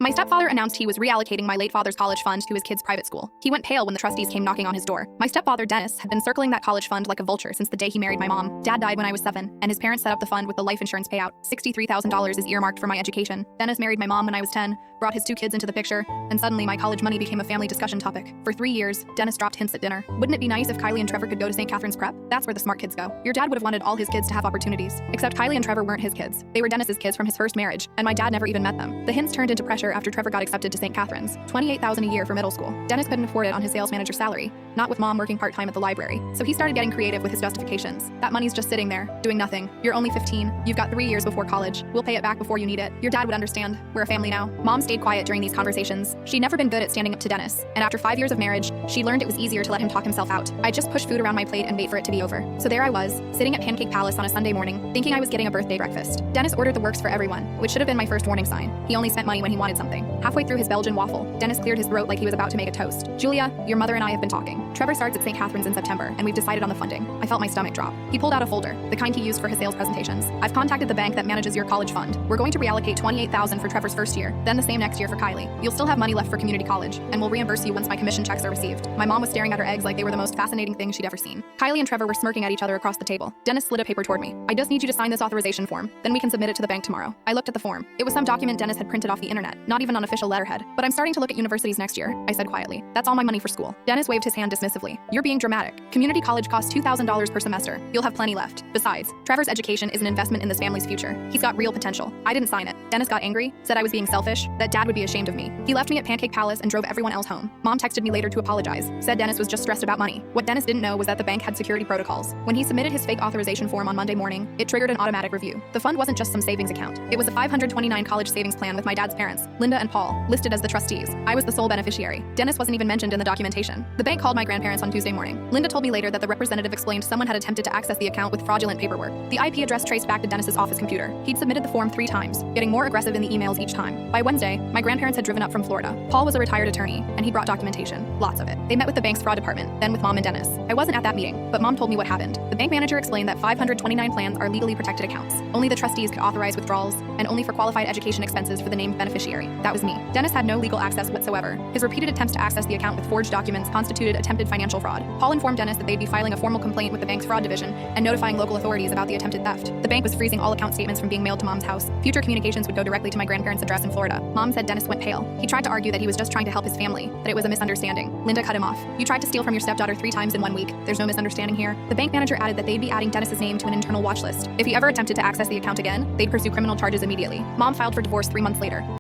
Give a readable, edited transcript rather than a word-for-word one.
My stepfather announced he was reallocating my late father's college fund to his kid's private school. He went pale when the trustees came knocking on his door. My stepfather, Dennis, had been circling that college fund like a vulture since the day he married my mom. Dad died when I was 7, and his parents set up the fund with the life insurance payout. $63,000 is earmarked for my education. Dennis married my mom when I was 10, brought his 2 kids into the picture, and suddenly my college money became a family discussion topic. For 3 years, Dennis dropped hints at dinner. Wouldn't it be nice if Kylie and Trevor could go to St. Catherine's Prep? That's where the smart kids go. Your dad would have wanted all his kids to have opportunities. Except Kylie and Trevor weren't his kids. They were Dennis's kids from his first marriage, and my dad never even met them. The hints turned into pressure after Trevor got accepted to St. Catherine's. $28,000 a year for middle school. Dennis couldn't afford it on his sales manager salary, not with mom working part-time at the library. So he started getting creative with his justifications. That money's just sitting there, doing nothing. You're only 15. You've got 3 years before college. We'll pay it back before you need it. Your dad would understand. We're a family now. Mom stayed quiet during these conversations. She'd never been good at standing up to Dennis, and after 5 years of marriage, she learned it was easier to let him talk himself out. I'd just push food around my plate and wait for it to be over. So there I was, sitting at Pancake Palace on a Sunday morning, thinking I was getting a birthday breakfast. Dennis ordered the works for everyone, which should have been my first warning sign. He only spent money when he wanted something. Halfway through his Belgian waffle, Dennis cleared his throat like he was about to make a toast. Julia, your mother and I have been talking. Trevor starts at St. Catherine's in September, and we've decided on the funding. I felt my stomach drop. He pulled out a folder, the kind he used for his sales presentations. I've contacted the bank that manages your college fund. We're going to reallocate $28,000 for Trevor's first year, then the same next year for Kylie. You'll still have money left for community college, and we'll reimburse you once my commission checks are received. My mom was staring at her eggs like they were the most fascinating thing she'd ever seen. Kylie and Trevor were smirking at each other across the table. Dennis slid a paper toward me. I just need you to sign this authorization form, then we can submit it to the bank tomorrow. I looked at the form. It was some document Dennis had printed off the internet, not even on official letterhead. But I'm starting to look at universities next year, I said quietly. That's all my money for school. Dennis waved his hand dismissively. You're being dramatic. Community college costs $2,000 per semester. You'll have plenty left. Besides, Trevor's education is an investment in this family's future. He's got real potential. I didn't sign it. Dennis got angry, said I was being selfish, that Dad would be ashamed of me. He left me at Pancake Palace and drove everyone else home. Mom texted me later to apologize, said Dennis was just stressed about money. What Dennis didn't know was that the bank had security protocols. When he submitted his fake authorization form on Monday morning, it triggered an automatic review. The fund wasn't just some savings account. It was a 529 college savings plan with my dad's parents, Linda and Paul, listed as the trustees. I was the sole beneficiary. Dennis wasn't even mentioned in the documentation. The bank called my grandparents on Tuesday morning. Linda told me later that the representative explained someone had attempted to access the account with fraudulent paperwork. The IP address traced back to Dennis's office computer. He'd submitted the form 3 times, getting more aggressive in the emails each time. By Wednesday, my grandparents had driven up from Florida. Paul was a retired attorney, and he brought documentation. Lots of it. They met with the bank's fraud department, then with Mom and Dennis. I wasn't at that meeting, but Mom told me what happened. The bank manager explained that 529 plans are legally protected accounts. Only the trustees could authorize withdrawals, and only for qualified education expenses for the named beneficiary. That was me. Dennis had no legal access whatsoever. His repeated attempts to access the account with forged documents constituted attempted financial fraud. Paul informed Dennis that they'd be filing a formal complaint with the bank's fraud division and notifying local authorities about the attempted theft. The bank was freezing all account statements from being mailed to Mom's house. Future communications would go directly to my grandparents' address in Florida. Mom said Dennis went pale. He tried to argue that he was just trying to help his family, that it was a misunderstanding. Linda cut him off. You tried to steal from your stepdaughter 3 times in 1 week. There's no misunderstanding here. The bank manager added that they'd be adding Dennis's name to an internal watch list. If he ever attempted to access the account again, they'd pursue criminal charges immediately. Mom filed for divorce 3 months later.